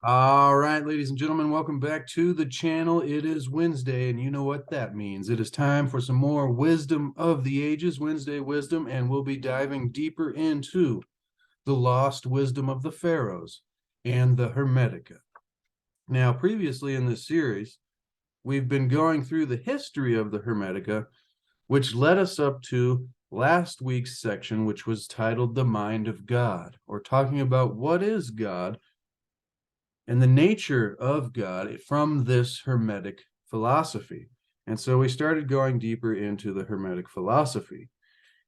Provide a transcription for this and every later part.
All right, ladies and gentlemen, welcome back to the channel. It is Wednesday, and you know what that means. It is time for some more Wisdom of the Ages, Wednesday Wisdom, and we'll be diving deeper into the lost wisdom of the Pharaohs and the Hermetica. Now, previously in this series, we've been going through the history of the Hermetica, which led us up to last week's section, which was titled The Mind of God, or talking about what is God and the nature of God from this Hermetic philosophy. And so we started going deeper into the Hermetic philosophy.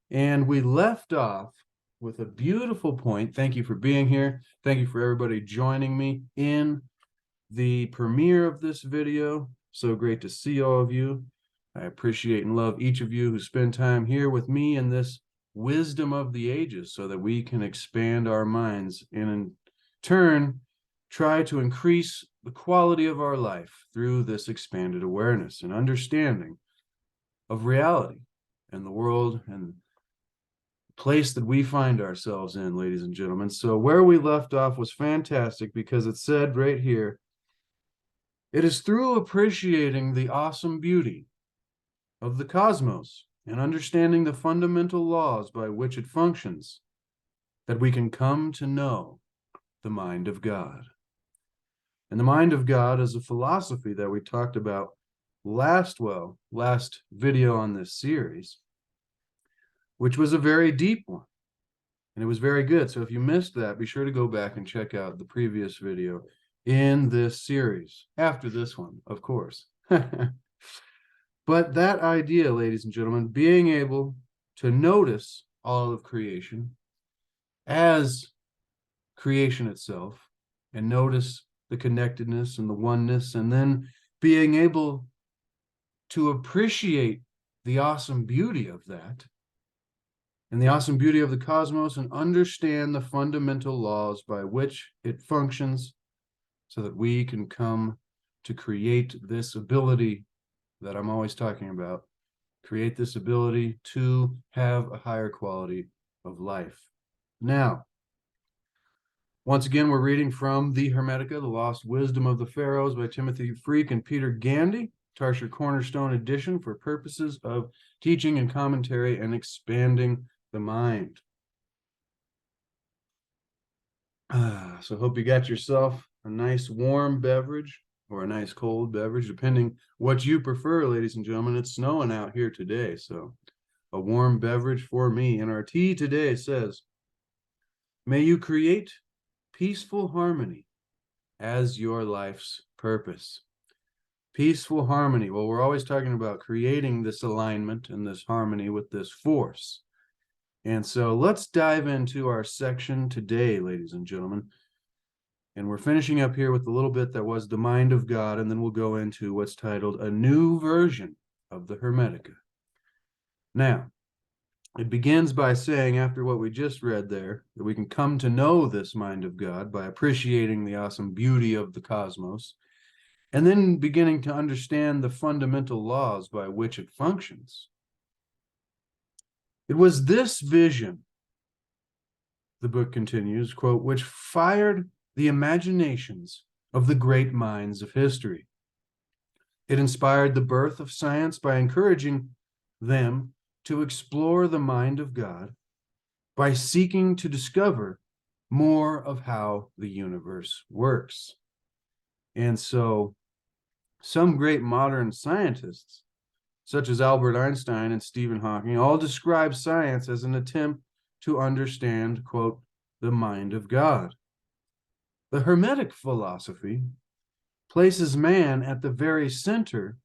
And we left off with a beautiful point. Thank you for being here. Thank you for everybody joining me in the premiere of this video. So great to see all of you. I appreciate and love each of you who spend time here with me in this wisdom of the ages so that we can expand our minds and in turn try to increase the quality of our life through this expanded awareness and understanding of reality and the world and place that we find ourselves in, ladies and gentlemen. So where we left off was fantastic because it said right here, it is through appreciating the awesome beauty of the cosmos and understanding the fundamental laws by which it functions that we can come to know the mind of God. And the mind of God is a philosophy that we talked about last video on this series, which was a very deep one. And it was very good. So if you missed that, be sure to go back and check out the previous video in this series, after this one, of course. But that idea, ladies and gentlemen, being able to notice all of creation as creation itself and notice the connectedness and the oneness, and then being able to appreciate the awesome beauty of that and the awesome beauty of the cosmos and understand the fundamental laws by which it functions so that we can come to create this ability that I'm always talking about, create this ability to have a higher quality of life. Now, once again, we're reading from the Hermetica, The Lost Wisdom of the Pharaohs by Timothy Freke and Peter Gandy, Tarsher Cornerstone edition for purposes of teaching and commentary and expanding the mind. So hope you got yourself a nice warm beverage or a nice cold beverage, depending what you prefer, ladies and gentlemen. It's snowing out here today, so a warm beverage for me. And our tea today says, may you create peaceful harmony as your life's purpose. Peaceful harmony. Well, we're always talking about creating this alignment and this harmony with this force. And so let's dive into our section today, ladies and gentlemen. And we're finishing up here with a little bit that was the mind of God, and then we'll go into what's titled a new version of the Hermetica. Now, it begins by saying, after what we just read there, that we can come to know this mind of God by appreciating the awesome beauty of the cosmos, and then beginning to understand the fundamental laws by which it functions. It was this vision, the book continues, quote, which fired the imaginations of the great minds of history. It inspired the birth of science by encouraging them to explore the mind of God by seeking to discover more of how the universe works. And so some great modern scientists, such as Albert Einstein and Stephen Hawking, all describe science as an attempt to understand, quote, the mind of God. The Hermetic philosophy places man at the very center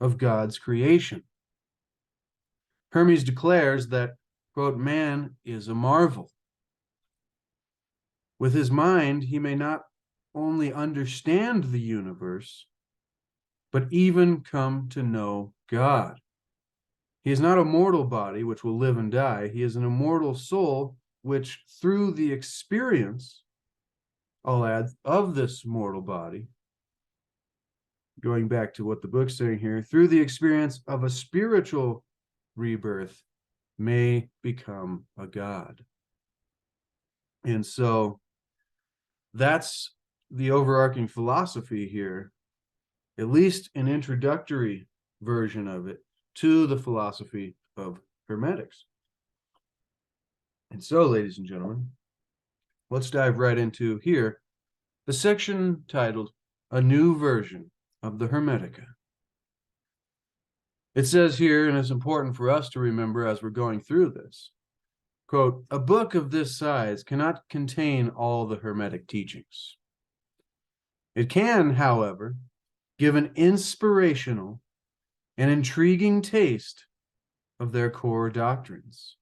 of God's creation. Hermes declares that, quote, man is a marvel. With his mind, he may not only understand the universe, but even come to know God. He is not a mortal body which will live and die. He is an immortal soul which, through the experience, I'll add, of this mortal body, going back to what the book's saying here, through the experience of a spiritual rebirth, may become a God. And so that's the overarching philosophy here, at least an introductory version of it, to the philosophy of Hermetics. And so, ladies and gentlemen, let's dive right into here the section titled A New Version of the Hermetica. It says here, and it's important for us to remember as we're going through this, quote, "A book of this size cannot contain all the Hermetic teachings. It can, however, give an inspirational and intriguing taste of their core doctrines."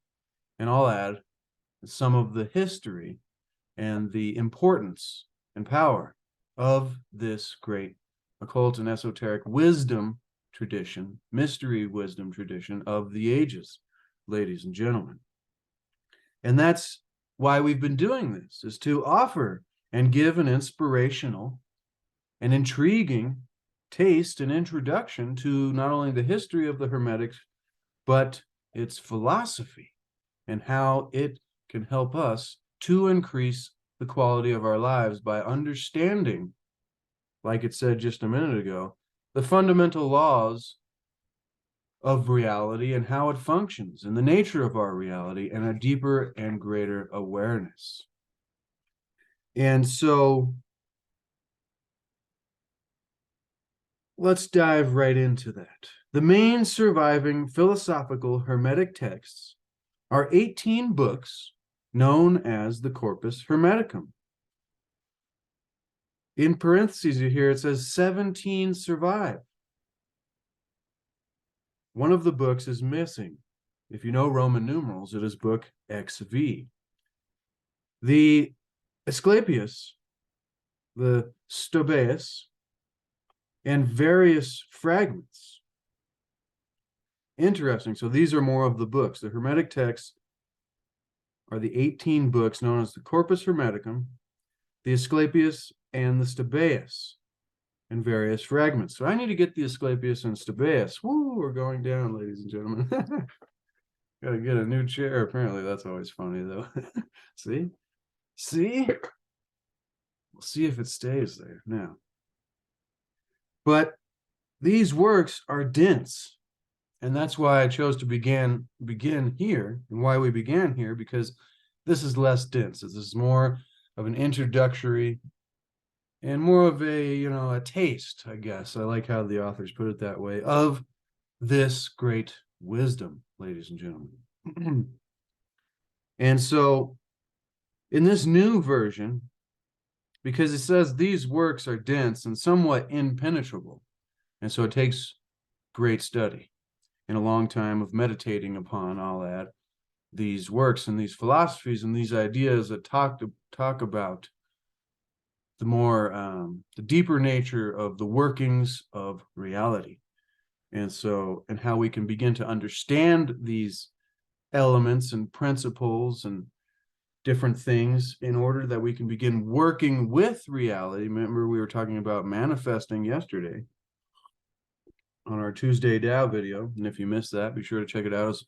And I'll add some of the history and the importance and power of this great occult and esoteric wisdom tradition, mystery wisdom tradition of the ages, ladies and gentlemen. And that's why we've been doing this, is to offer and give an inspirational and intriguing taste and introduction to not only the history of the Hermetics, but its philosophy and how it can help us to increase the quality of our lives by understanding, like it said just a minute ago, the fundamental laws of reality and how it functions and the nature of our reality and a deeper and greater awareness. And so let's dive right into that. The main surviving philosophical Hermetic texts are 18 books known as the Corpus Hermeticum. In parentheses here, it says 17 survive. One of the books is missing. If you know Roman numerals, it is book XV. The Asclepius, the Stobaeus, and various fragments. Interesting. So these are more of the books. The Hermetic texts are the 18 books known as the Corpus Hermeticum, the Asclepius, and the Stobaeus, and various fragments. So I need to get the Asclepius and Stobaeus. Woo, we're going down, ladies and gentlemen. Gotta get a new chair. Apparently, that's always funny, though. See? We'll see if it stays there now. But these works are dense. And that's why I chose to begin here, and why we began here, because this is less dense. This is more of an introductory and more of a, a taste, I guess. I like how the authors put it that way, of this great wisdom, ladies and gentlemen. And so in this new version, because it says these works are dense and somewhat impenetrable, and so it takes great study and a long time of meditating upon, I'll add, these works and these philosophies and these ideas that talk about the deeper nature of the workings of reality. And how we can begin to understand these elements and principles and different things in order that we can begin working with reality. Remember, we were talking about manifesting yesterday on our Tuesday Tao video. And if you missed that, be sure to check it out. It's,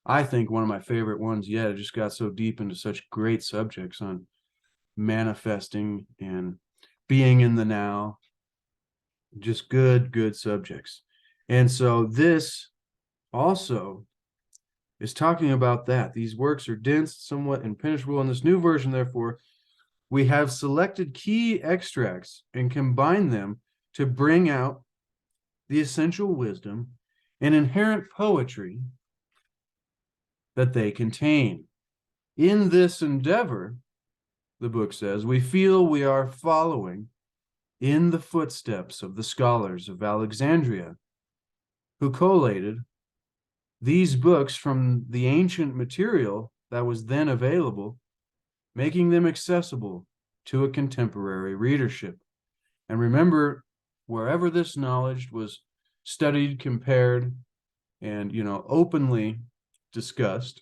I think, one of my favorite ones yet. It just got so deep into such great subjects on manifesting and being in the now. Just good subjects. And so this also is talking about that. These works are dense, somewhat impenetrable. In this new version, therefore, we have selected key extracts and combined them to bring out the essential wisdom and inherent poetry that they contain. In this endeavor, the book says, we feel we are following in the footsteps of the scholars of Alexandria, who collated these books from the ancient material that was then available, making them accessible to a contemporary readership. And remember, wherever this knowledge was studied, compared, and openly discussed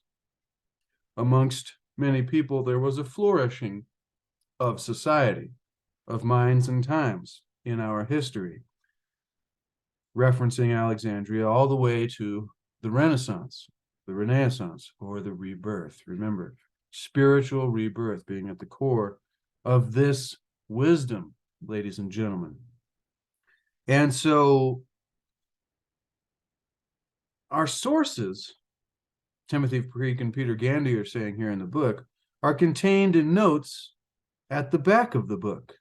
amongst many people, there was a flourishing of society, of minds and times in our history, referencing Alexandria all the way to the Renaissance, or the rebirth. Remember, spiritual rebirth being at the core of this Wisdom, ladies and gentlemen. And so our sources, Timothy Freke and Peter Gandy are saying here in the book, are contained in notes at the back of the book.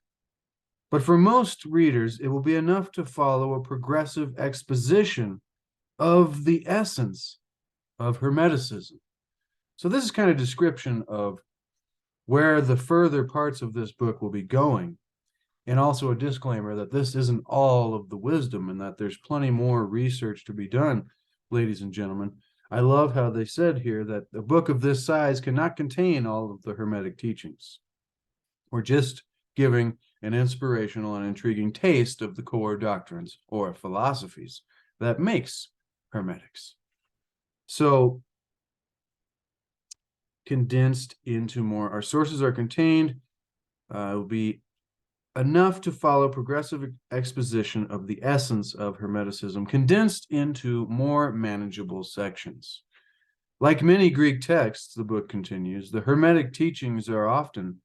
But for most readers, it will be enough to follow a progressive exposition of the essence of Hermeticism. So this is kind of description of where the further parts of this book will be going, and also a disclaimer that this isn't all of the wisdom and that there's plenty more research to be done, ladies and gentlemen. I love how they said here that a book of this size cannot contain all of the Hermetic teachings. We're just giving an inspirational and intriguing taste of the core doctrines or philosophies that makes Hermetics. So, condensed into more, our sources are contained, will be enough to follow progressive exposition of the essence of Hermeticism, condensed into more manageable sections. Like many Greek texts, the book continues, the Hermetic teachings are often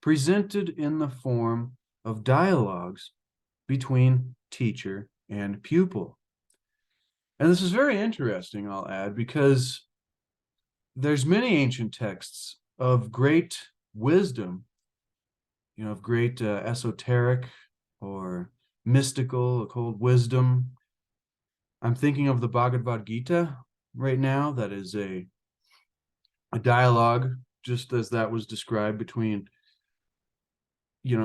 presented in the form of dialogues between teacher and pupil. And this is very interesting, I'll add, because there's many ancient texts of great wisdom, of great esoteric or mystical, occult wisdom. I'm thinking of the Bhagavad Gita right now. That is a dialogue, just as that was described between,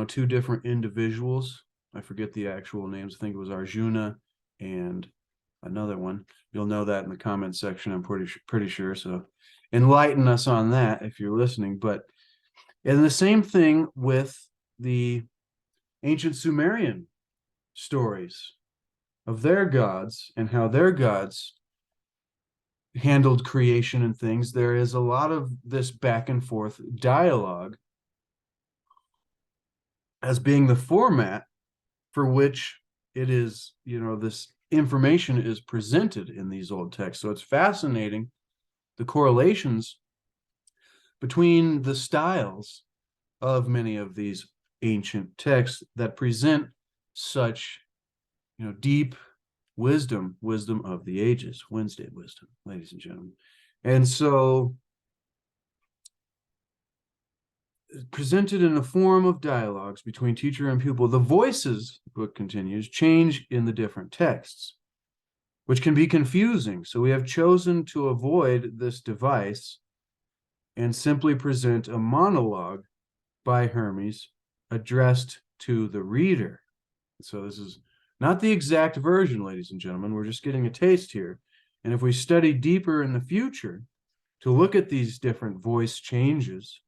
two different individuals. I forget the actual names. I think it was Arjuna and another one. You'll know that in the comment section, I'm pretty sure. So enlighten us on that if you're listening. And the same thing with the ancient Sumerian stories of their gods and how their gods handled creation and things. There is a lot of this back and forth dialogue as being the format for which it is, this information is presented in these old texts. So it's fascinating, the correlations between the styles of many of these ancient texts that present such, deep wisdom of the ages, Wednesday wisdom, ladies and gentlemen. And so presented in a form of dialogues between teacher and pupil, the voices, the book continues, change in the different texts, which can be confusing. So we have chosen to avoid this device and simply present a monologue by Hermes addressed to the reader. So this is not the exact version, ladies and gentlemen. We're just getting a taste here. And if we study deeper in the future to look at these different voice changes,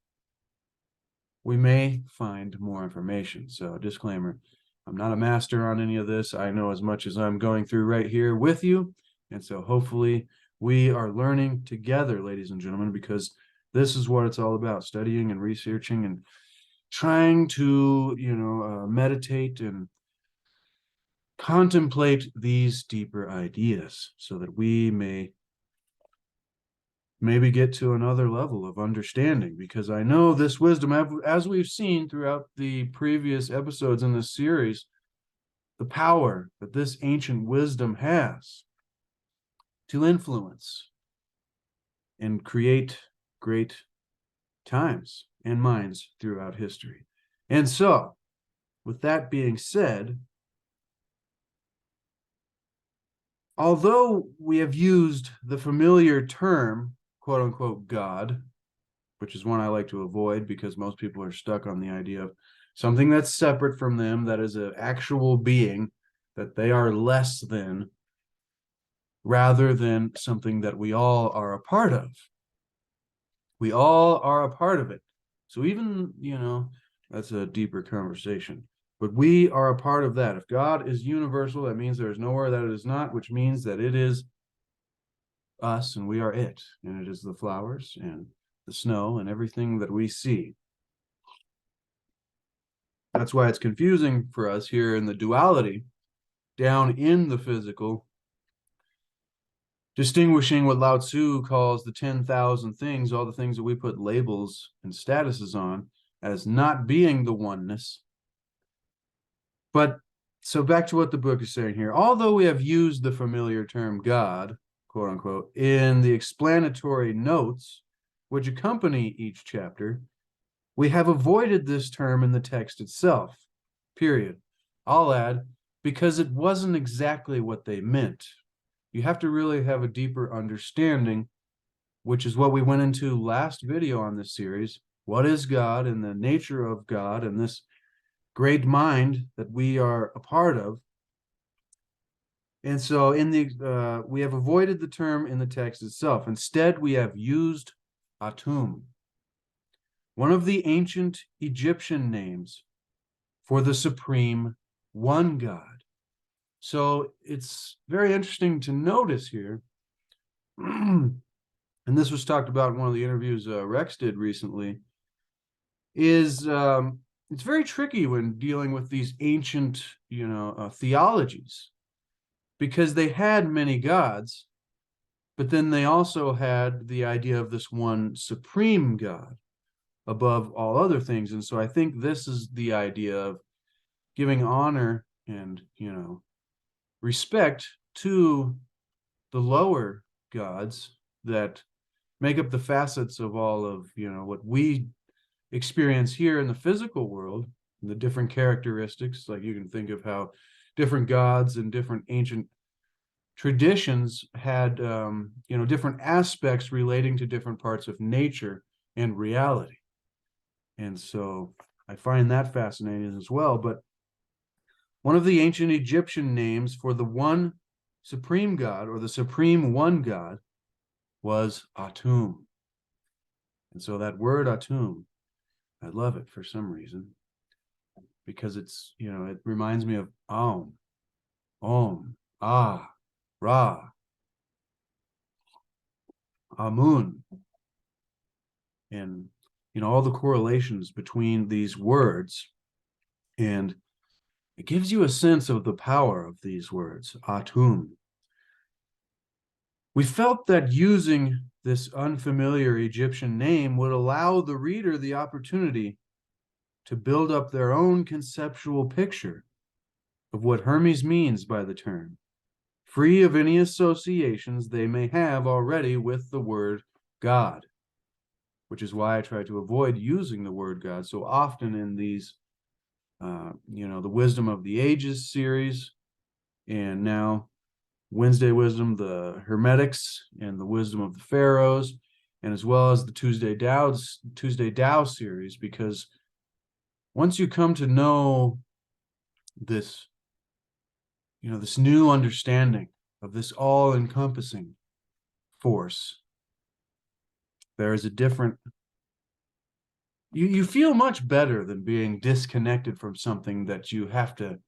we may find more information. So disclaimer, I'm not a master on any of this. I know as much as I'm going through right here with you. And so hopefully we are learning together, ladies and gentlemen, because this is what it's all about, studying and researching and trying to, meditate and contemplate these deeper ideas so that we may maybe get to another level of understanding, because I know this wisdom, as we've seen throughout the previous episodes in this series, the power that this ancient wisdom has to influence and create great times and minds throughout history. And so, with that being said, although we have used the familiar term, quote unquote, God, which is one I like to avoid because most people are stuck on the idea of something that's separate from them, that is an actual being, that they are less than, rather than something that we all are a part of. We all are a part of it. So even, that's a deeper conversation. But we are a part of that. If God is universal, that means there is nowhere that it is not, which means that it is us and we are it. And it is the flowers and the snow and everything that we see. That's why it's confusing for us here in the duality, down in the physical, distinguishing what Lao Tzu calls the 10,000 things, all the things that we put labels and statuses on, as not being the oneness, But so back to what the book is saying here. Although we have used the familiar term God, quote unquote, in the explanatory notes which accompany each chapter, we have avoided this term in the text itself, period. I'll add, because it wasn't exactly what they meant. You have to really have a deeper understanding, which is what we went into last video on this series. What is God and the nature of God and this great mind that we are a part of. And so we have avoided the term in the text itself. Instead, we have used Atum, one of the ancient Egyptian names for the supreme one God. So it's very interesting to notice here, and this was talked about in one of the interviews Rex did recently, is it's very tricky when dealing with these ancient, theologies, because they had many gods, but then they also had the idea of this one supreme God above all other things. And so I think this is the idea of giving honor and, respect to the lower gods that make up the facets of all of, what we experience here in the physical world, and the different characteristics. Like you can think of how different gods and different ancient traditions had different aspects relating to different parts of nature and reality. And so I find that fascinating as well. But one of the ancient Egyptian names for the one supreme God, or the supreme one God, was Atum. And so that word Atum, I love it for some reason, because it's, it reminds me of Om, Ah, Ra, Amun, and all the correlations between these words. And it gives you a sense of the power of these words, Atum. We felt that using this unfamiliar Egyptian name would allow the reader the opportunity to build up their own conceptual picture of what Hermes means by the term, free of any associations they may have already with the word God, which is why I try to avoid using the word God so often in these, the Wisdom of the Ages series, and now Wednesday Wisdom, the Hermetics, and the Wisdom of the Pharaohs, and as well as the Tuesday Tao series, because once you come to know this, this new understanding of this all-encompassing force, there is a different, you feel much better than being disconnected from something that you have to,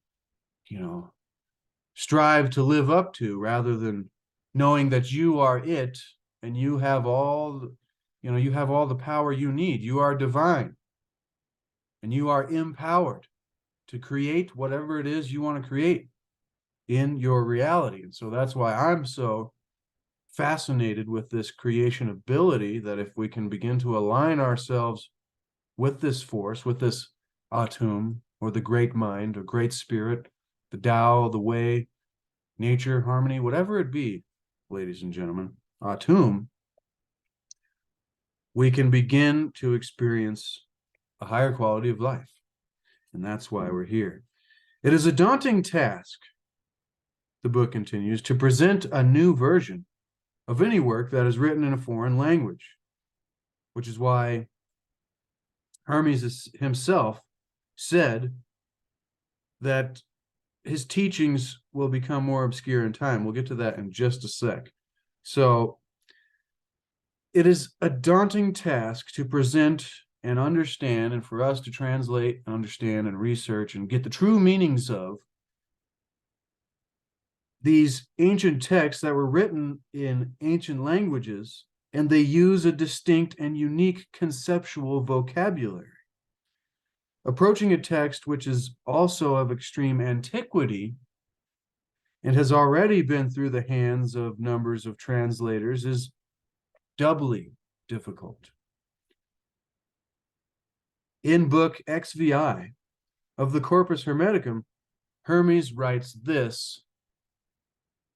strive to live up to, rather than knowing that you are it and you have all the power you need. You are divine and you are empowered to create whatever it is you want to create in your reality. And so that's why I'm so fascinated with this creation ability, that if we can begin to align ourselves with this force, with this Atum, or the great mind, or great spirit, the Tao, the way, nature, harmony, whatever it be, ladies and gentlemen, Atum, we can begin to experience a higher quality of life. And that's why we're here. It is a daunting task, the book continues, to present a new version of any work that is written in a foreign language, which is why Hermes himself said that his teachings will become more obscure in time. We'll get to that in just a sec. So it is a daunting task to present and understand, and for us to translate, understand, and research and get the true meanings of these ancient texts that were written in ancient languages, and they use a distinct and unique conceptual vocabulary. Approaching a text which is also of extreme antiquity and has already been through the hands of numbers of translators is doubly difficult. In book XVI of the Corpus Hermeticum, Hermes writes this,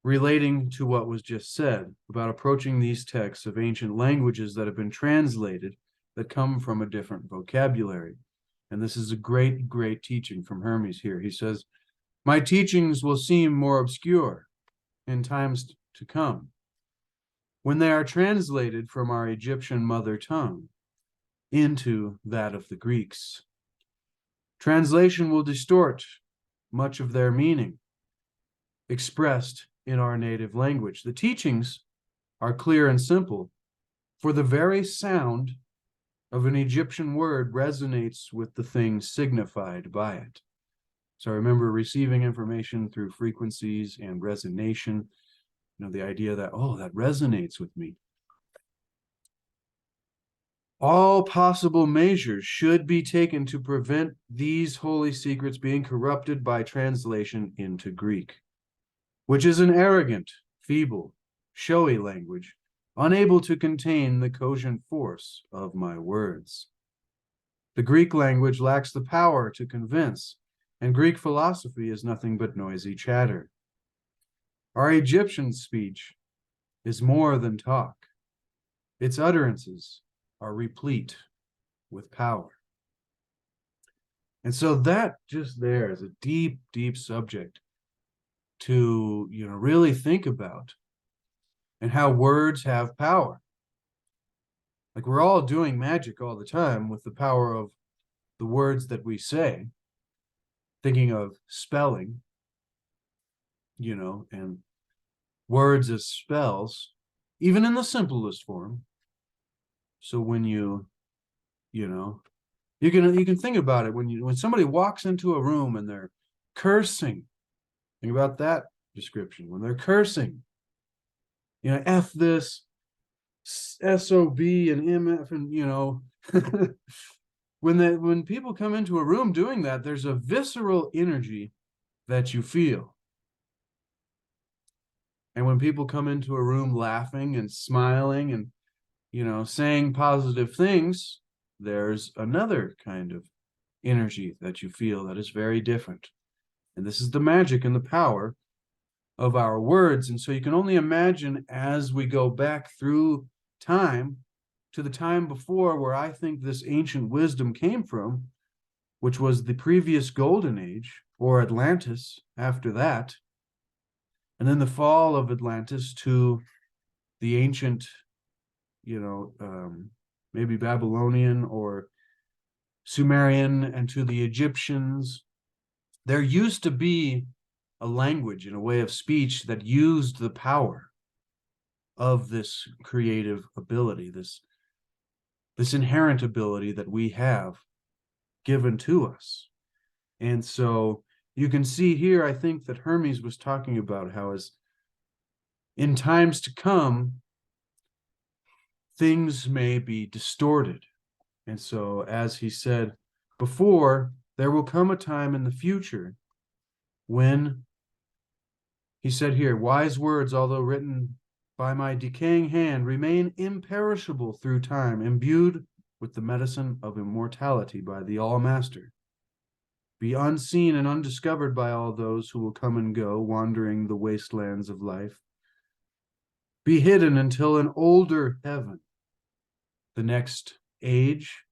relating to what was just said about approaching these texts of ancient languages that have been translated that come from a different vocabulary. And this is a great, great teaching from Hermes here. He says, my teachings will seem more obscure in times to come when they are translated from our Egyptian mother tongue into that of the Greeks. Translation will distort much of their meaning expressed in our native language. The teachings are clear and simple, for the very sound of an Egyptian word resonates with the thing signified by it. So I remember receiving information through frequencies and resonation, the idea that, oh, that resonates with me. All possible measures should be taken to prevent these holy secrets being corrupted by translation into Greek, which is an arrogant, feeble, showy language, unable to contain the cogent force of my words. The Greek language lacks the power to convince, and Greek philosophy is nothing but noisy chatter. Our Egyptian speech is more than talk. Its utterances are replete with power. And so that just there is a deep, deep subject to, really think about, and how words have power. Like, we're all doing magic all the time with the power of the words that we say, thinking of spelling, and words as spells, even in the simplest form. So when you can think about it when somebody walks into a room and they're cursing. Think about that description. When they're cursing, F this, SOB and MF, and when people come into a room doing that, there's a visceral energy that you feel. And when people come into a room laughing and smiling and saying positive things, there's another kind of energy that you feel that is very different. And this is the magic and the power of our words. And so you can only imagine, as we go back through time to the time before where I think this ancient wisdom came from, which was the previous golden age, or Atlantis after that, and then the fall of Atlantis to the ancient, maybe Babylonian or Sumerian, and to the Egyptians. There used to be a language and a way of speech that used the power of this creative ability, this inherent ability that we have given to us. And so you can see here, I think that Hermes was talking about how, as in times to come, things may be distorted. And so, as he said before, there will come a time in the future when, he said here, wise words, although written by my decaying hand, remain imperishable through time, imbued with the medicine of immortality by the All-Master. Be unseen and undiscovered by all those who will come and go, wandering the wastelands of life. Be hidden until an older heaven, the next age,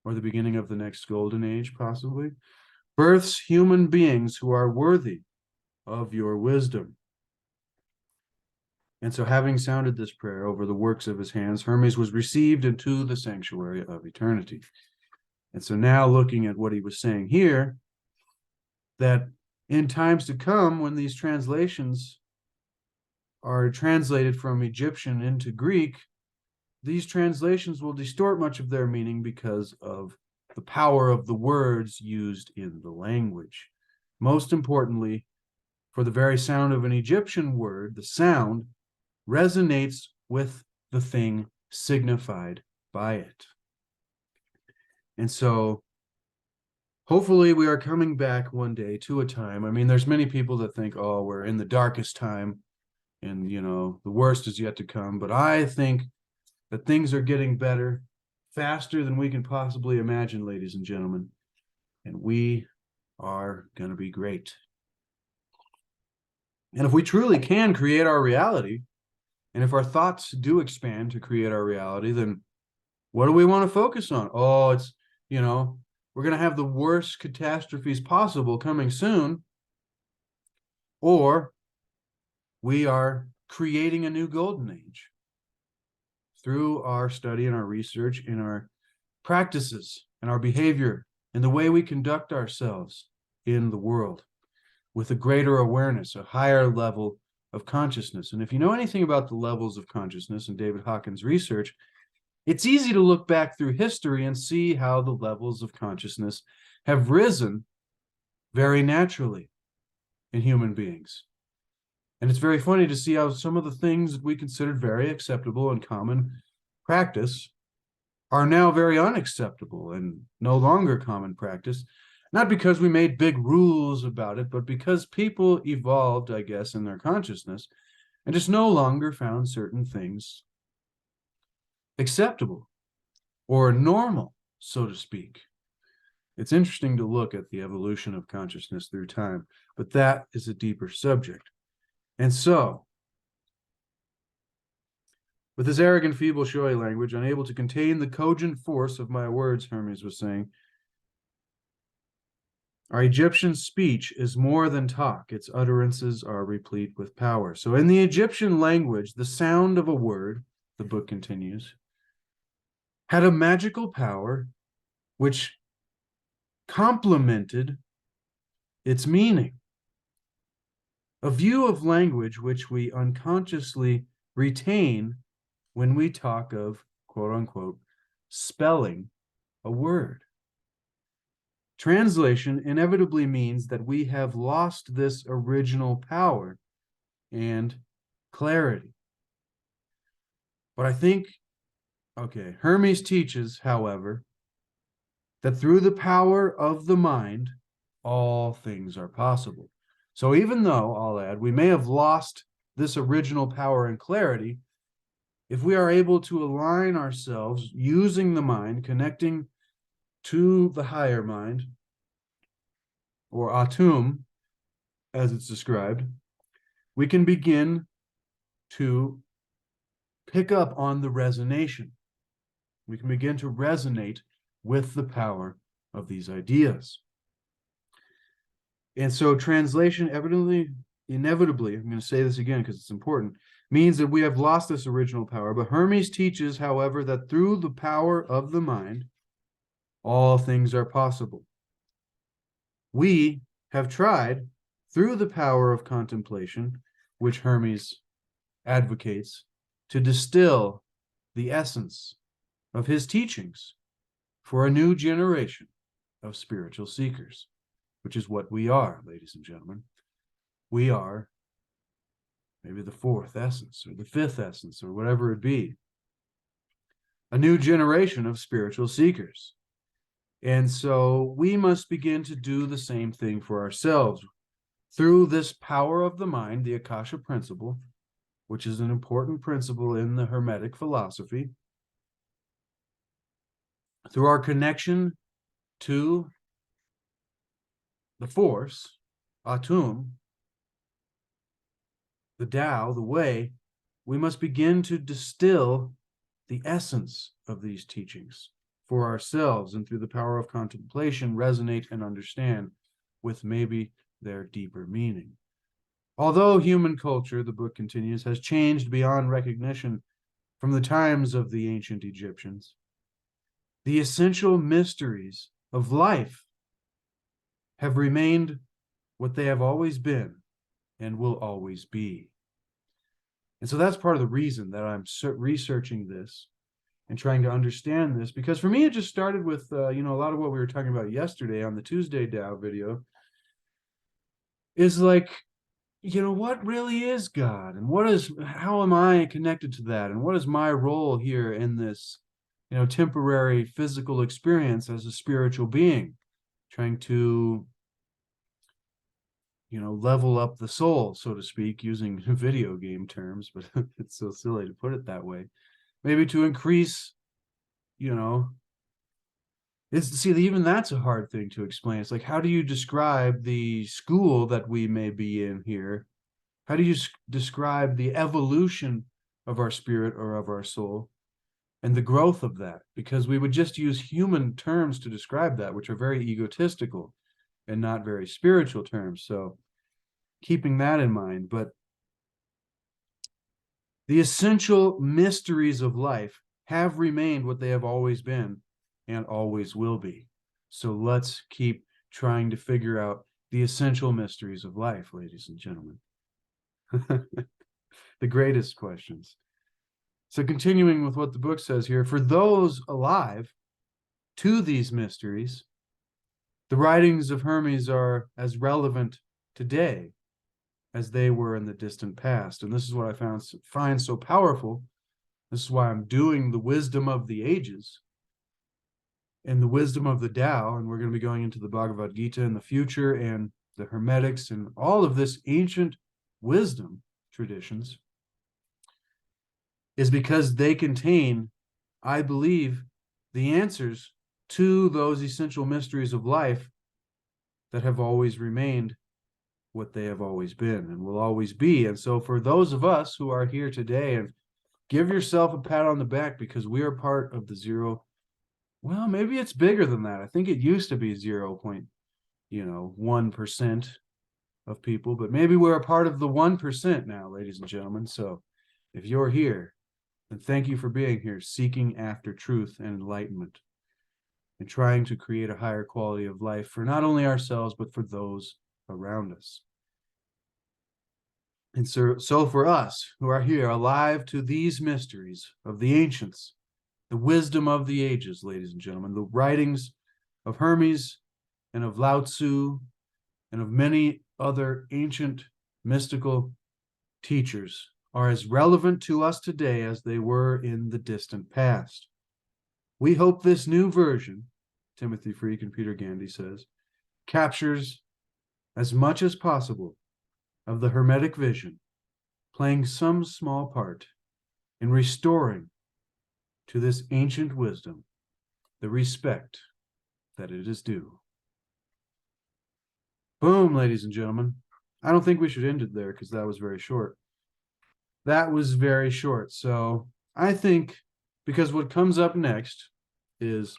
or the beginning of the next golden age, possibly, births human beings who are worthy of your wisdom. And so, having sounded this prayer over the works of his hands, Hermes was received into the sanctuary of eternity. And so now, looking at what he was saying here, that in times to come, when these translations are translated from Egyptian into Greek, these translations will distort much of their meaning because of the power of the words used in the language. Most importantly, for the very sound of an Egyptian word, the sound resonates with the thing signified by it. And so hopefully we are coming back one day to a time. I mean, there's many people that think, oh, we're in the darkest time and, the worst is yet to come. But I think that things are getting better, faster than we can possibly imagine, ladies and gentlemen. And we are going to be great. And if we truly can create our reality, and if our thoughts do expand to create our reality, then what do we want to focus on? Oh, it's, we're going to have the worst catastrophes possible coming soon, or we are creating a new golden age through our study and our research and our practices and our behavior and the way we conduct ourselves in the world with a greater awareness, a higher level of consciousness. And if you know anything about the levels of consciousness in David Hawkins' research, it's easy to look back through history and see how the levels of consciousness have risen very naturally in human beings. And it's very funny to see how some of the things that we considered very acceptable and common practice are now very unacceptable and no longer common practice. Not because we made big rules about it, but because people evolved, I guess, in their consciousness and just no longer found certain things acceptable or normal, so to speak. It's interesting to look at the evolution of consciousness through time, but that is a deeper subject. And so, with his arrogant, feeble, showy language, unable to contain the cogent force of my words, Hermes was saying, our Egyptian speech is more than talk. Its utterances are replete with power. So in the Egyptian language, the sound of a word, the book continues, had a magical power which complemented its meaning. A view of language which we unconsciously retain when we talk of, quote unquote, spelling a word. Translation inevitably means that we have lost this original power and clarity. But I think, okay, Hermes teaches, however, that through the power of the mind, all things are possible. So even though, I'll add, we may have lost this original power and clarity, if we are able to align ourselves using the mind, connecting to the higher mind, or Atum, as it's described, we can begin to pick up on the resonation. We can begin to resonate with the power of these ideas. And so translation inevitably, I'm going to say this again because it's important, means that we have lost this original power. But Hermes teaches, however, that through the power of the mind, all things are possible. We have tried through the power of contemplation, which Hermes advocates, to distill the essence of his teachings for a new generation of spiritual seekers, which is what we are, ladies and gentlemen. We are maybe the fourth essence or the fifth essence or whatever it be, a new generation of spiritual seekers. And so we must begin to do the same thing for ourselves through this power of the mind, the Akasha principle, which is an important principle in the Hermetic philosophy, through our connection to the force, Atum, the Tao, the way, we must begin to distill the essence of these teachings for ourselves, and through the power of contemplation, resonate and understand with maybe their deeper meaning. Although human culture, the book continues, has changed beyond recognition from the times of the ancient Egyptians, the essential mysteries of life have remained what they have always been and will always be. And so that's part of the reason that I'm researching this and trying to understand this, because for me, it just started with, a lot of what we were talking about yesterday on the Tuesday Tao video is like, what really is God, and how am I connected to that? And what is my role here in this, temporary physical experience as a spiritual being, trying to, level up the soul, so to speak, using video game terms, but it's so silly to put it that way. Maybe to increase, even that's a hard thing to explain. It's like, how do you describe the school that we may be in here How do you describe the evolution of our spirit or of our soul and the growth of that? Because we would just use human terms to describe that, which are very egotistical and not very spiritual terms. So keeping that in mind, but the essential mysteries of life have remained what they have always been and always will be. So let's keep trying to figure out the essential mysteries of life, ladies and gentlemen. The greatest questions. So continuing with what the book says here, for those alive to these mysteries, the writings of Hermes are as relevant today as they were in the distant past. And this is what I find so powerful. This is why I'm doing the wisdom of the ages and the wisdom of the Tao. And we're going to be going into the Bhagavad Gita in the future and the Hermetics and all of this ancient wisdom traditions, is because they contain, I believe, the answers to those essential mysteries of life that have always remained what they have always been and will always be. And so for those of us who are here today, and give yourself a pat on the back, because we are part of the 0. Well, maybe it's bigger than that. I think it used to be 0.1% of people, but maybe we're a part of the 1% now, ladies and gentlemen. So if you're here, then thank you for being here, seeking after truth and enlightenment and trying to create a higher quality of life for not only ourselves, but for those around us. And so for us who are here alive to these mysteries of the ancients, the wisdom of the ages, ladies and gentlemen, the writings of Hermes and of Lao Tzu and of many other ancient mystical teachers are as relevant to us today as they were in the distant past. We hope this new version, Timothy Freke and Peter Gandy says, captures as much as possible of the Hermetic vision, playing some small part in restoring to this ancient wisdom the respect that it is due. Boom, ladies and gentlemen. I don't think we should end it there because that was very short. That was very short. So I think, because what comes up next is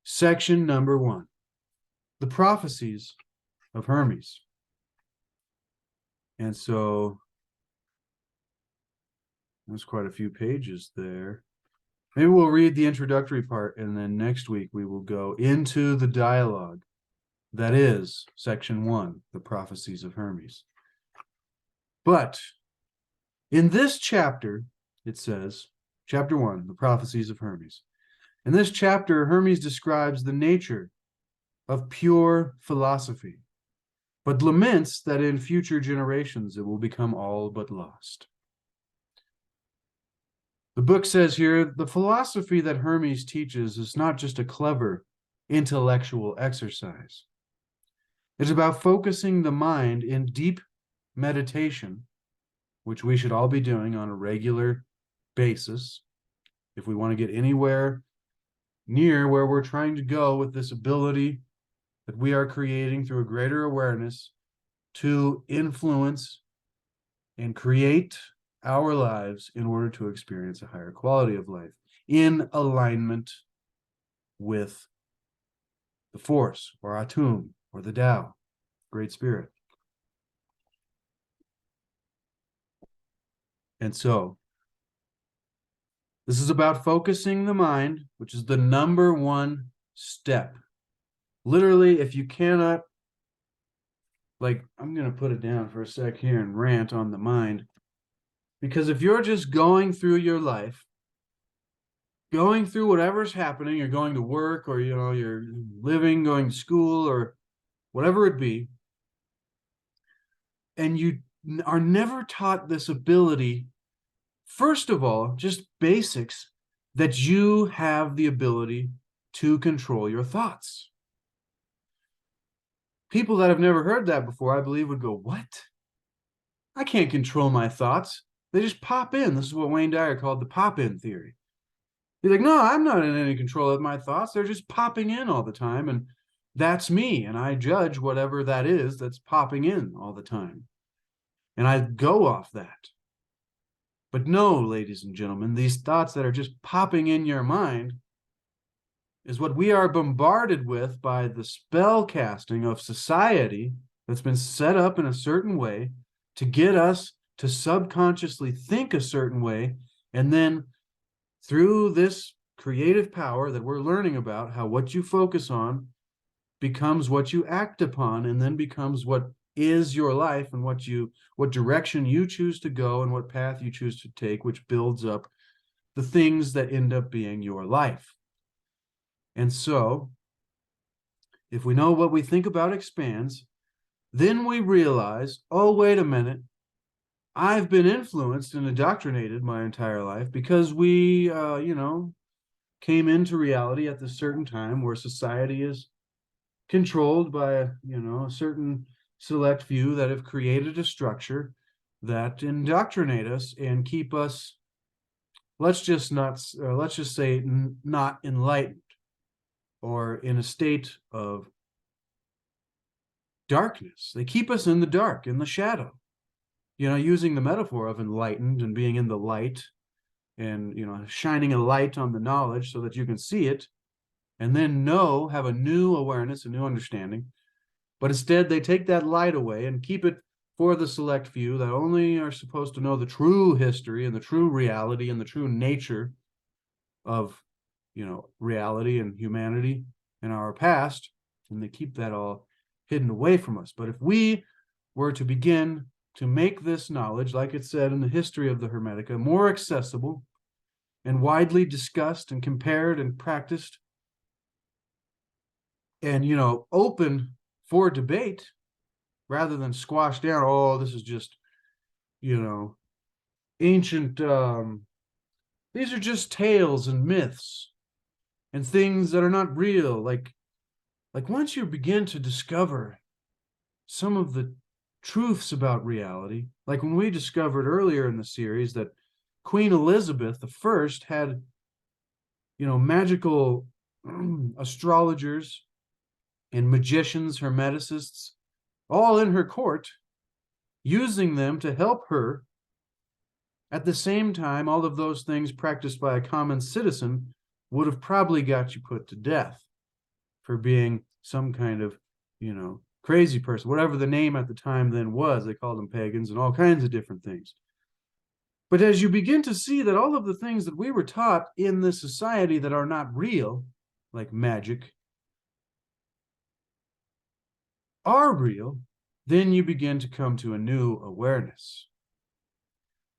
section number 1, the prophecies of Hermes. And so there's quite a few pages there. Maybe we'll read the introductory part, and then next week we will go into the dialogue. That is section 1, the prophecies of Hermes. But in this chapter, it says, chapter 1, the prophecies of Hermes. In this chapter, Hermes describes the nature of pure philosophy, but laments that in future generations it will become all but lost. The book says here, the philosophy that Hermes teaches is not just a clever intellectual exercise. It's about focusing the mind in deep meditation, which we should all be doing on a regular basis if we want to get anywhere near where we're trying to go with this ability that we are creating through a greater awareness to influence and create our lives in order to experience a higher quality of life in alignment with the force or Atum or the Tao, Great Spirit. And so this is about focusing the mind, which is the number 1 step. Literally, if you cannot, I'm going to put it down for a sec here and rant on the mind. Because if you're just going through your life, going through whatever's happening, you're going to work or, you're living, going to school or whatever it be, and you are never taught this ability, first of all, just basics, that you have the ability to control your thoughts. People that have never heard that before, I believe, would go, what? I can't control my thoughts. They just pop in. This is what Wayne Dyer called the pop-in theory. He's like, no, I'm not in any control of my thoughts. They're just popping in all the time. And that's me. And I judge whatever that is that's popping in all the time. and I go off that. But no, ladies and gentlemen, these thoughts that are just popping in your mind is what we are bombarded with by the spell casting of society that's been set up in a certain way to get us to subconsciously think a certain way. And then through this creative power that we're learning about, how what you focus on becomes what you act upon, and then becomes what is your life, and what direction you choose to go and what path you choose to take, which builds up the things that end up being your life. And so if we know what we think about expands, then we realize, oh, wait a minute, I've been influenced and indoctrinated my entire life because we came into reality at this certain time where society is controlled by a certain select few that have created a structure that indoctrinate us and keep us, let's just say, not enlightened, or in a state of darkness. They keep us in the dark, in the shadow, using the metaphor of enlightened and being in the light, and shining a light on the knowledge so that you can see it and then have a new awareness, a new understanding. But instead, they take that light away and keep it for the select few that only are supposed to know the true history and the true reality and the true nature of, reality and humanity in our past. And they keep that all hidden away from us. But if we were to begin to make this knowledge, like it said in the history of the Hermetica, more accessible and widely discussed and compared and practiced, and open for debate, rather than squashed down, oh, this is just ancient, these are just tales and myths and things that are not real. Like once you begin to discover some of the truths about reality, like when we discovered earlier in the series that Queen Elizabeth I had magical astrologers and magicians, hermeticists, all in her court, using them to help her. At the same time, all of those things practiced by a common citizen would have probably got you put to death for being some kind of, crazy person, whatever the name at the time then was. They called them pagans and all kinds of different things. But as you begin to see that all of the things that we were taught in this society that are not real, like magic, are real, then you begin to come to a new awareness.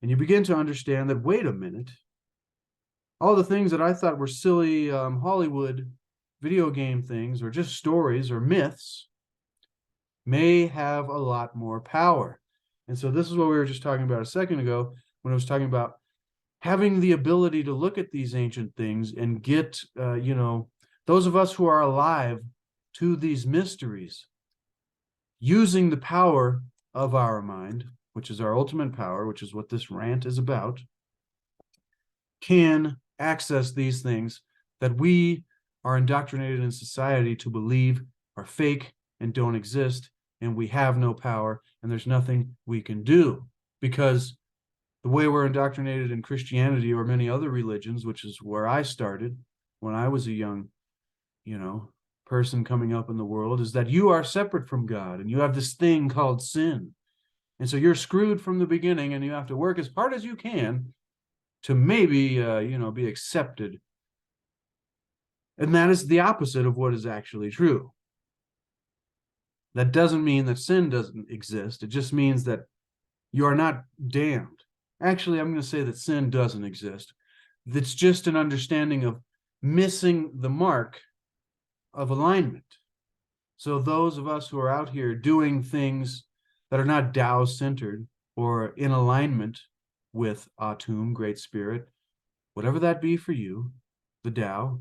And you begin to understand that, wait a minute, all the things that I thought were silly Hollywood video game things or just stories or myths may have a lot more power. And so this is what we were just talking about a second ago when I was talking about having the ability to look at these ancient things and get, those of us who are alive to these mysteries, using the power of our mind, which is our ultimate power, which is what this rant is about, can access these things that we are indoctrinated in society to believe are fake and don't exist, and we have no power, and there's nothing we can do. Because the way we're indoctrinated in Christianity or many other religions, which is where I started when I was a young, person coming up in the world, is that you are separate from God and you have this thing called sin. And so you're screwed from the beginning, and you have to work as hard as you can to maybe, be accepted. And that is the opposite of what is actually true. That doesn't mean that sin doesn't exist. It just means that you are not damned. Actually, I'm going to say that sin doesn't exist. It's just an understanding of missing the mark of alignment. So those of us who are out here doing things that are not Tao-centered or in alignment with Atum, Great Spirit, whatever that be for you, the Tao,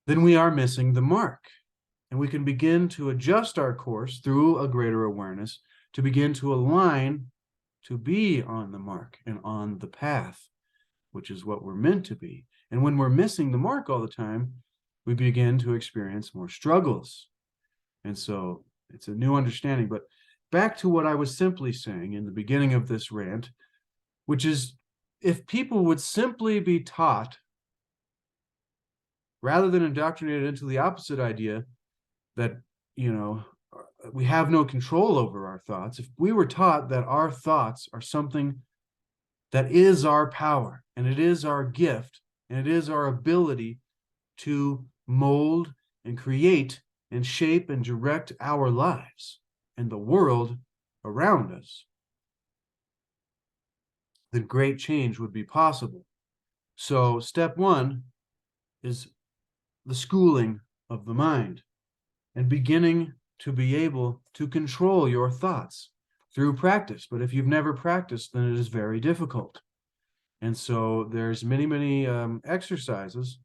then we are missing the mark. And we can begin to adjust our course through a greater awareness to begin to align to be on the mark and on the path, which is what we're meant to be. And when we're missing the mark all the time, we begin to experience more struggles. And so it's a new understanding. But back to what I was simply saying in the beginning of this rant, which is if people would simply be taught, rather than indoctrinated into the opposite idea that, we have no control over our thoughts, if we were taught that our thoughts are something that is our power, and it is our gift, and it is our ability to mold and create and shape and direct our lives and the world around us, then great change would be possible. So step one is the schooling of the mind and beginning to be able to control your thoughts through practice. But if you've never practiced, then it is very difficult. And so there's many exercises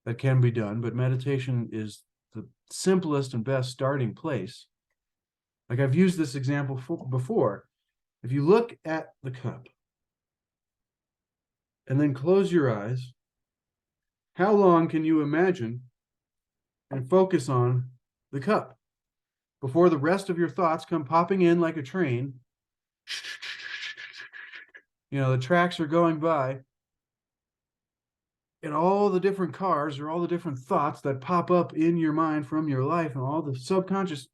that can be done, but meditation is the simplest and best starting place. Like I've used this example before. If you look at the cup and then close your eyes, how long can you imagine and focus on the cup before the rest of your thoughts come popping in like a train? The tracks are going by, and all the different cars or all the different thoughts that pop up in your mind from your life and all the subconscious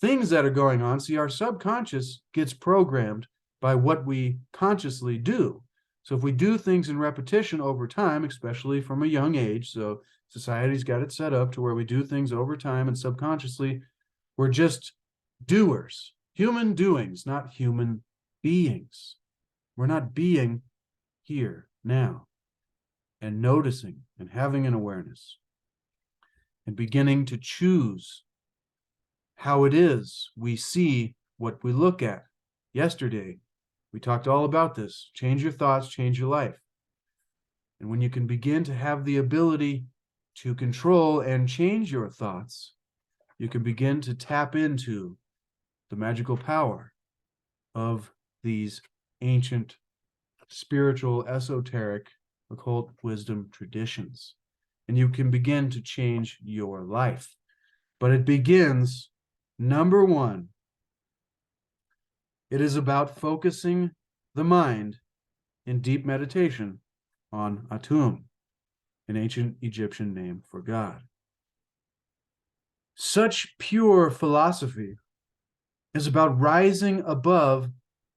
things that are going on. See, our subconscious gets programmed by what we consciously do. So if we do things in repetition over time, especially from a young age, so society's got it set up to where we do things over time and subconsciously, we're just doers, human doings, not human beings. We're not being here now and noticing and having an awareness and beginning to choose how it is we see what we look at. Yesterday, we talked all about this. Change your thoughts, change your life. And when you can begin to have the ability to control and change your thoughts, you can begin to tap into the magical power of these ancient, spiritual, esoteric, occult wisdom traditions. And you can begin to change your life. But it begins, number one, it is about focusing the mind in deep meditation on Atum, an ancient Egyptian name for God. Such pure philosophy is about rising above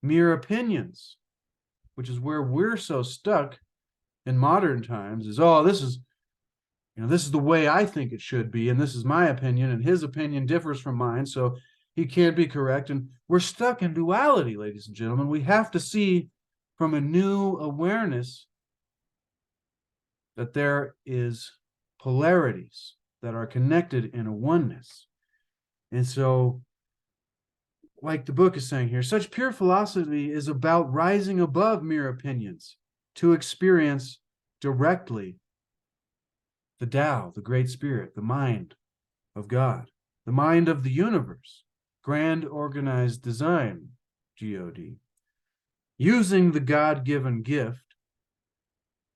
mere opinions, which is where we're so stuck in modern times, is, this is the way I think it should be, and this is my opinion, and his opinion differs from mine, so he can't be correct. And we're stuck in duality, ladies and gentlemen. We have to see from a new awareness that there is polarities that are connected in a oneness. And so, like the book is saying here, such pure philosophy is about rising above mere opinions to experience directly the Tao, the Great Spirit, the mind of God, the mind of the universe, grand organized design, God, using the God-given gift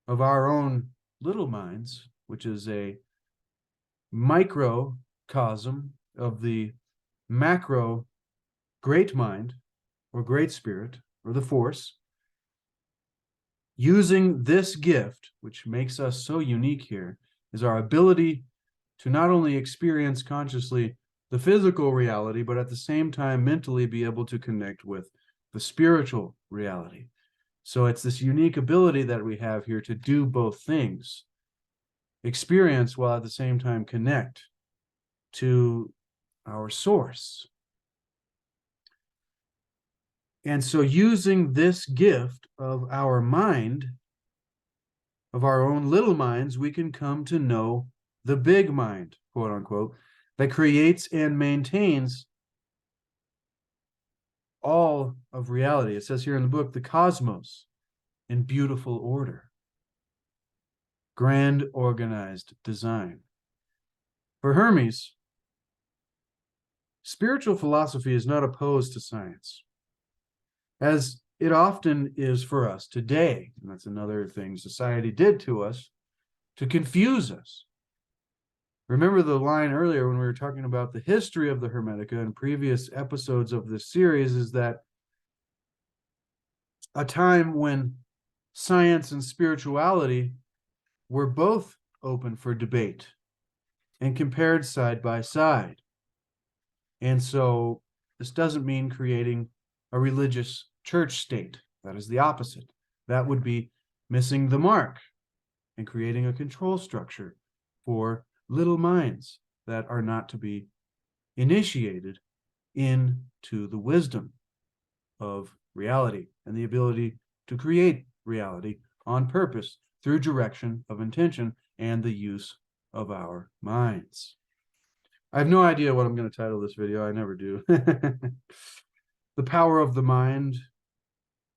of our own little minds, which is a microcosm of the macro great mind or great spirit or the force. Using this gift, which makes us so unique here, is our ability to not only experience consciously the physical reality, but at the same time mentally be able to connect with the spiritual reality. So it's this unique ability that we have here to do both things, experience while at the same time connect to our source. And so using this gift of our mind, of our own little minds, we can come to know the big mind, quote unquote, that creates and maintains all of reality. It says here in the book, the cosmos in beautiful order, grand organized design. For Hermes, spiritual philosophy is not opposed to science, as it often is for us today. And that's another thing society did to us to confuse us. Remember the line earlier when we were talking about the history of the Hermetica in previous episodes of this series, is that a time when science and spirituality were both open for debate and compared side by side. And so this doesn't mean creating a religious church state. That is the opposite. That would be missing the mark and creating a control structure for little minds that are not to be initiated into the wisdom of reality and the ability to create reality on purpose through direction of intention and the use of our minds. I have no idea what I'm going to title this video. I never do. The power of the mind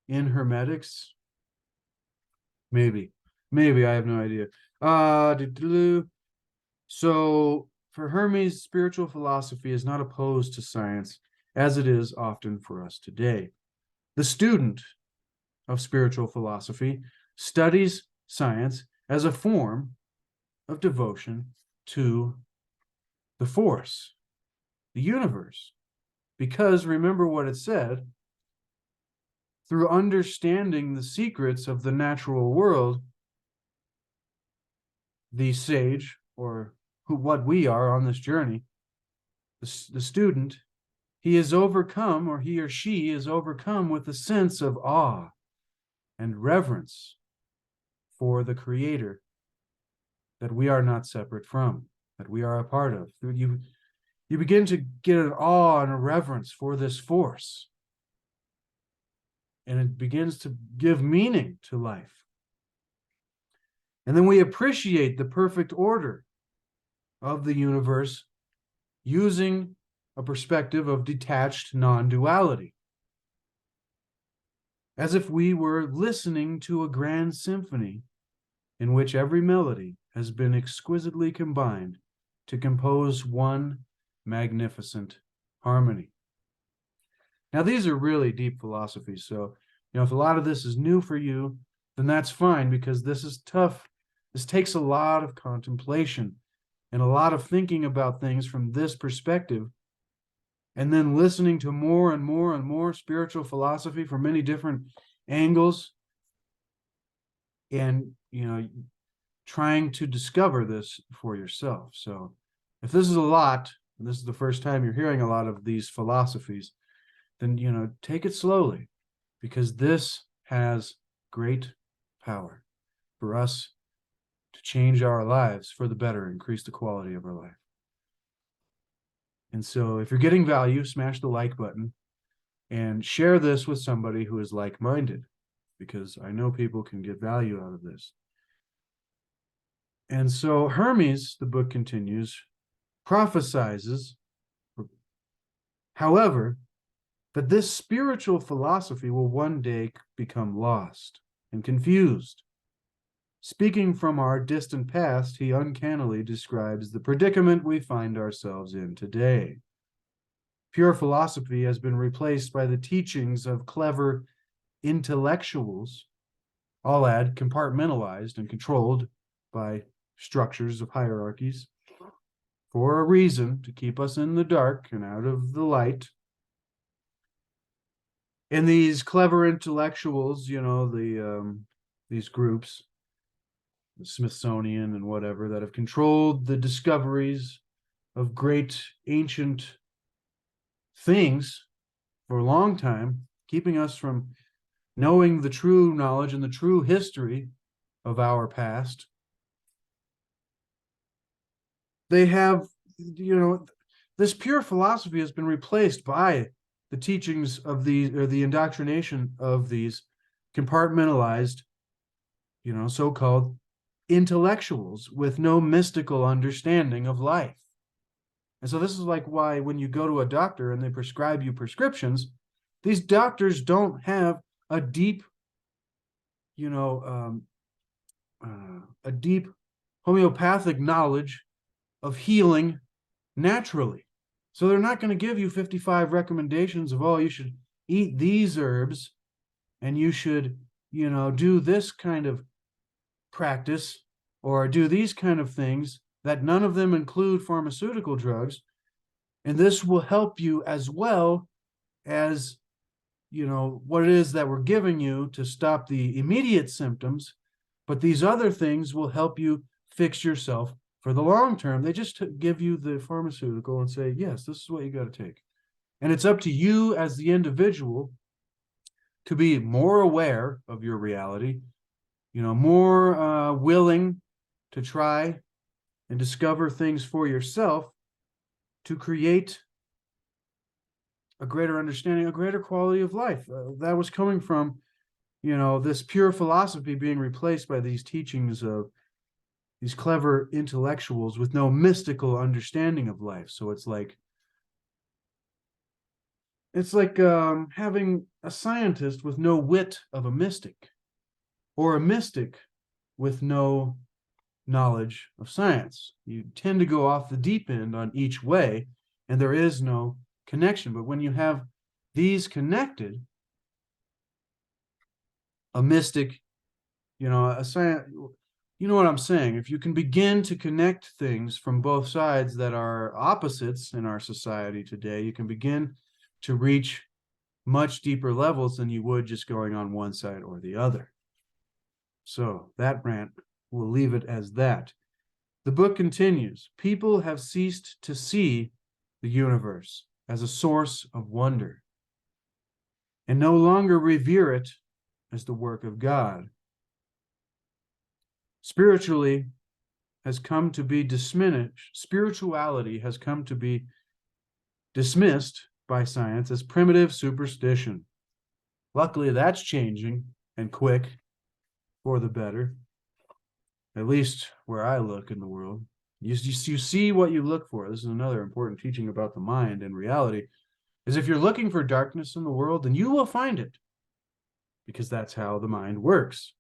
in Hermetics. Maybe. I have no idea. So for Hermes, spiritual philosophy is not opposed to science, as it is often for us today. The student of spiritual philosophy studies science as a form of devotion to the force, the universe. Because remember what it said, through understanding the secrets of the natural world, the sage, or what we are on this journey, the student, he is overcome, or he or she is overcome with a sense of awe and reverence for the Creator that we are not separate from, that we are a part of. You begin to get an awe and a reverence for this force, and it begins to give meaning to life. And then we appreciate the perfect order of the universe using a perspective of detached non-duality, as if we were listening to a grand symphony in which every melody has been exquisitely combined to compose one magnificent harmony. Now, these are really deep philosophies, so if a lot of this is new for you, then that's fine, because this is tough. This takes a lot of contemplation and a lot of thinking about things from this perspective, and then listening to more and more and more spiritual philosophy from many different angles, and trying to discover this for yourself. So if this is a lot, and this is the first time you're hearing a lot of these philosophies, then take it slowly, because this has great power for us to change our lives for the better, increase the quality of our life. And so if you're getting value, smash the like button and share this with somebody who is like-minded, because I know people can get value out of this. And so Hermes, the book continues, prophesizes, however, that this spiritual philosophy will one day become lost and confused. Speaking from our distant past, he uncannily describes the predicament we find ourselves in today. Pure philosophy has been replaced by the teachings of clever intellectuals, I'll add compartmentalized and controlled by structures of hierarchies, for a reason, to keep us in the dark and out of the light. And these clever intellectuals, these groups, the Smithsonian and whatever, that have controlled the discoveries of great ancient things for a long time, keeping us from knowing the true knowledge and the true history of our past. They have, this pure philosophy has been replaced by the teachings of these, or the indoctrination of these compartmentalized, so-called intellectuals with no mystical understanding of life. And so this is like why when you go to a doctor and they prescribe you prescriptions, these doctors don't have a deep, a deep homeopathic knowledge of healing naturally. So they're not going to give you 55 recommendations of, you should eat these herbs and you should, do this kind of practice or do these kind of things that none of them include pharmaceutical drugs. And this will help you as well as, what it is that we're giving you to stop the immediate symptoms. But these other things will help you fix yourself for the long term. They just give you the pharmaceutical and say, yes, this is what you got to take. And it's up to you as the individual to be more aware of your reality, more willing to try and discover things for yourself to create a greater understanding, a greater quality of life. That was coming from, this pure philosophy being replaced by these teachings of these clever intellectuals with no mystical understanding of life. So it's like having a scientist with no wit of a mystic, or a mystic with no knowledge of science. You tend to go off the deep end on each way, and there is no connection. But when you have these connected, a mystic, a science, you know what I'm saying? If you can begin to connect things from both sides that are opposites in our society today, you can begin to reach much deeper levels than you would just going on one side or the other. So that rant, we'll leave it as that. The book continues. People have ceased to see the universe as a source of wonder and no longer revere it as the work of God. Spirituality has come to be dismissed by science as primitive superstition. Luckily, that's changing, and quick, for the better. At least where I look in the world. You see what you look for. This is another important teaching about the mind and reality, is if you're looking for darkness in the world, then you will find it, because that's how the mind works.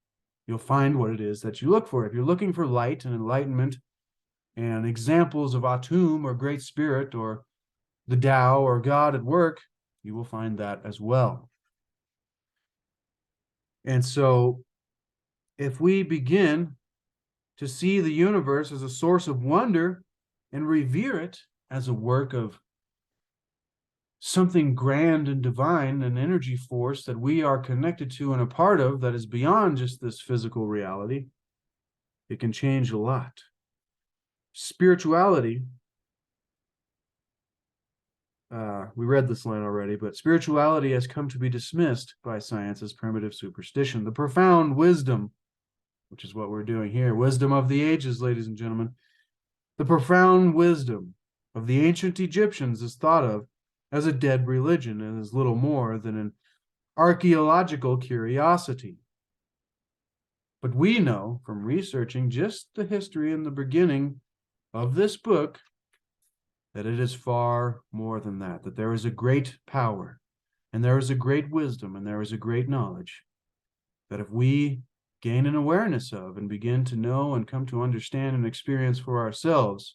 You'll find what it is that you look for. If you're looking for light and enlightenment and examples of Atum or Great Spirit or the Tao or God at work, you will find that as well. And so if we begin to see the universe as a source of wonder and revere it as a work of something grand and divine, an energy force that we are connected to and a part of that is beyond just this physical reality, it can change a lot. Spirituality, we read this line already, but spirituality has come to be dismissed by science as primitive superstition. The profound wisdom, which is what we're doing here, wisdom of the ages, ladies and gentlemen. The profound wisdom of the ancient Egyptians is thought of as a dead religion and is little more than an archaeological curiosity. But we know from researching just the history and the beginning of this book that it is far more than that, that there is a great power and there is a great wisdom and there is a great knowledge that if we gain an awareness of and begin to know and come to understand and experience for ourselves,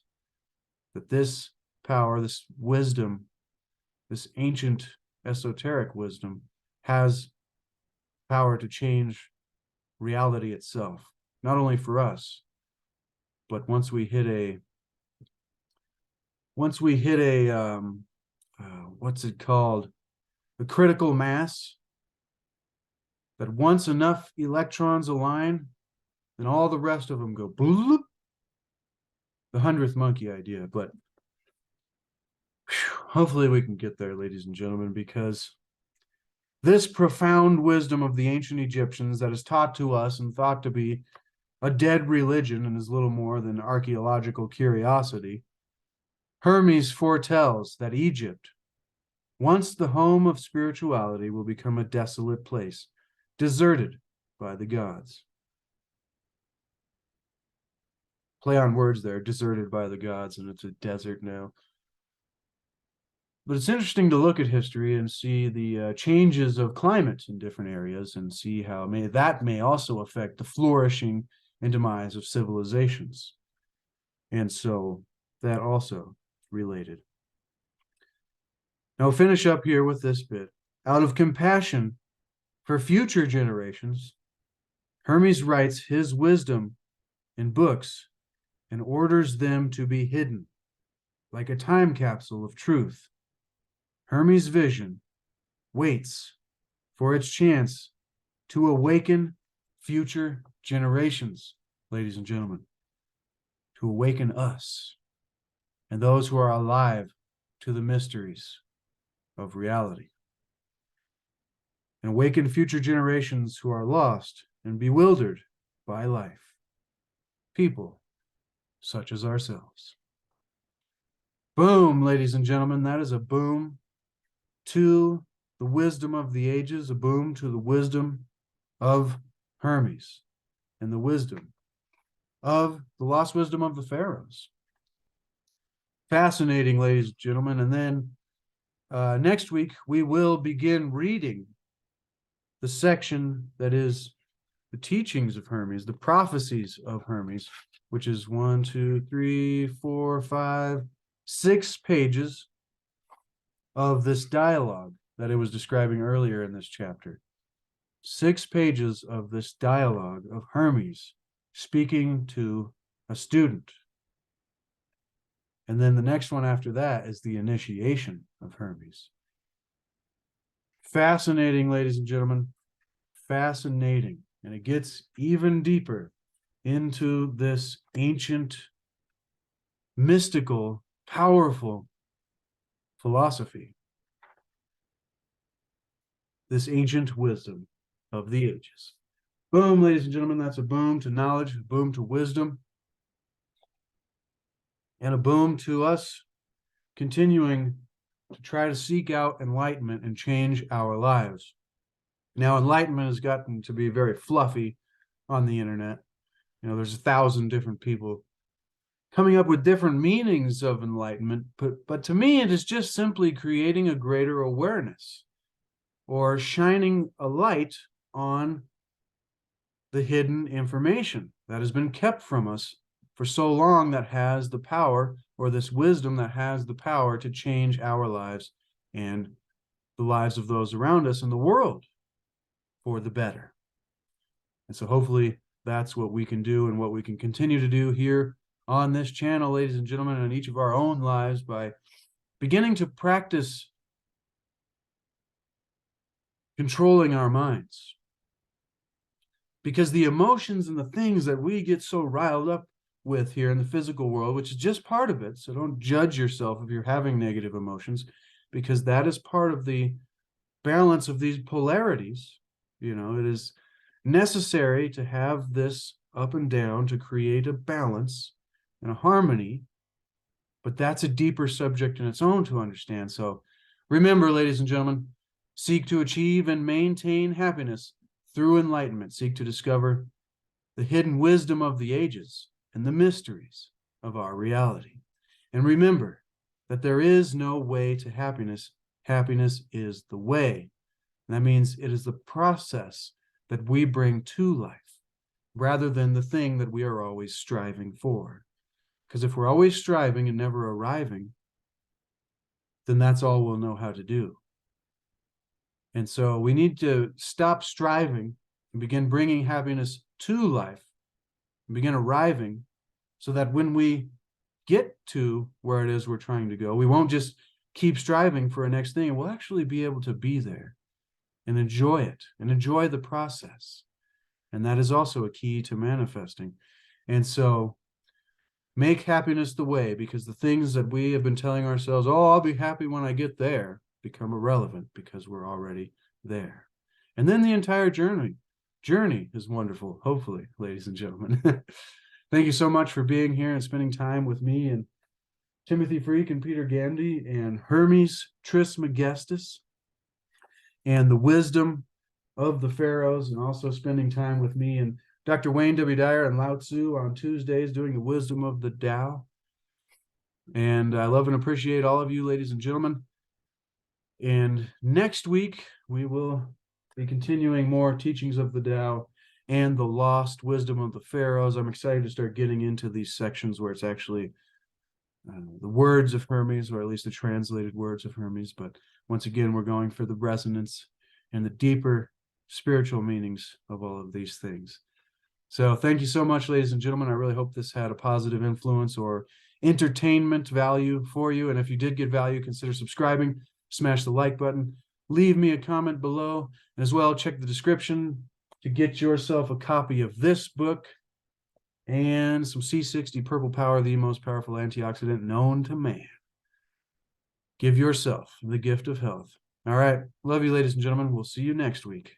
that this power, this wisdom, this ancient esoteric wisdom has power to change reality itself, not only for us, but once we hit a what's it called? The critical mass, that once enough electrons align, then all the rest of them go bloop. The 100th monkey idea, but hopefully we can get there, ladies and gentlemen, because this profound wisdom of the ancient Egyptians that is taught to us and thought to be a dead religion and is little more than archaeological curiosity, Hermes foretells that Egypt, once the home of spirituality, will become a desolate place, deserted by the gods. Play on words there, deserted by the gods, and it's a desert now. But it's interesting to look at history and see the changes of climate in different areas and see how that may also affect the flourishing and demise of civilizations. And so that also related. Now, we'll finish up here with this bit. Out of compassion for future generations, Hermes writes his wisdom in books and orders them to be hidden, like a time capsule of truth. Hermes' vision waits for its chance to awaken future generations, ladies and gentlemen, to awaken us and those who are alive to the mysteries of reality, and awaken future generations who are lost and bewildered by life, people such as ourselves. Boom, ladies and gentlemen, that is a boom to the wisdom of the ages, a boom to the wisdom of Hermes and the wisdom of the lost wisdom of the Pharaohs. Fascinating, ladies and gentlemen. And then next week, we will begin reading the section that is the teachings of Hermes, the prophecies of Hermes, which is 1, 2, 3, 4, 5, 6 pages of this dialogue that I was describing earlier in this chapter. 6 pages of this dialogue of Hermes speaking to a student. And then the next one after that is the initiation of Hermes. Fascinating, ladies and gentlemen. Fascinating. And it gets even deeper into this ancient, mystical, powerful philosophy. This ancient wisdom of the ages. Boom, ladies and gentlemen, that's a boom to knowledge, a boom to wisdom, and a boom to us continuing to try to seek out enlightenment and change our lives. Now, enlightenment has gotten to be very fluffy on the internet. You know, there's 1,000 different people coming up with different meanings of enlightenment, but to me, it is just simply creating a greater awareness or shining a light on the hidden information that has been kept from us for so long, that has the power, or this wisdom that has the power to change our lives and the lives of those around us in the world for the better. And so hopefully that's what we can do and what we can continue to do here on this channel, ladies and gentlemen, in each of our own lives, by beginning to practice controlling our minds. Because the emotions and the things that we get so riled up with here in the physical world, which is just part of it, so don't judge yourself if you're having negative emotions, because that is part of the balance of these polarities. You know, it is necessary to have this up and down to create a balance and a harmony, but that's a deeper subject in its own to understand. So remember, ladies and gentlemen, seek to achieve and maintain happiness through enlightenment. Seek to discover the hidden wisdom of the ages and the mysteries of our reality. And remember that there is no way to happiness. Happiness is the way. And that means it is the process that we bring to life rather than the thing that we are always striving for. Because if we're always striving and never arriving, then that's all we'll know how to do. And so we need to stop striving and begin bringing happiness to life and begin arriving, so that when we get to where it is we're trying to go, we won't just keep striving for a next thing. We'll actually be able to be there and enjoy it and enjoy the process. And that is also a key to manifesting. And so make happiness the way, because the things that we have been telling ourselves, oh, I'll be happy when I get there, become irrelevant because we're already there. And then the entire journey is wonderful, hopefully, ladies and gentlemen. Thank you so much for being here and spending time with me and Timothy Freke and Peter Gandy and Hermes Trismegistus and the wisdom of the Pharaohs, and also spending time with me and Dr. Wayne W. Dyer and Lao Tzu on Tuesdays doing the wisdom of the Tao. And I love and appreciate all of you, ladies and gentlemen. And next week, we will be continuing more teachings of the Tao and the lost wisdom of the Pharaohs. I'm excited to start getting into these sections where it's actually the words of Hermes, or at least the translated words of Hermes. But once again, we're going for the resonance and the deeper spiritual meanings of all of these things. So thank you so much, ladies and gentlemen. I really hope this had a positive influence or entertainment value for you. And if you did get value, consider subscribing, smash the like button, leave me a comment below, and as well, check the description to get yourself a copy of this book and some C60 Purple Power, the most powerful antioxidant known to man. Give yourself the gift of health. All right. Love you, ladies and gentlemen. We'll see you next week.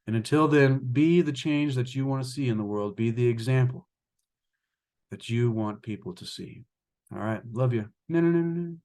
And until then, be the change that you want to see in the world. Be the example that you want people to see. All right. Love you. No, no, no, no.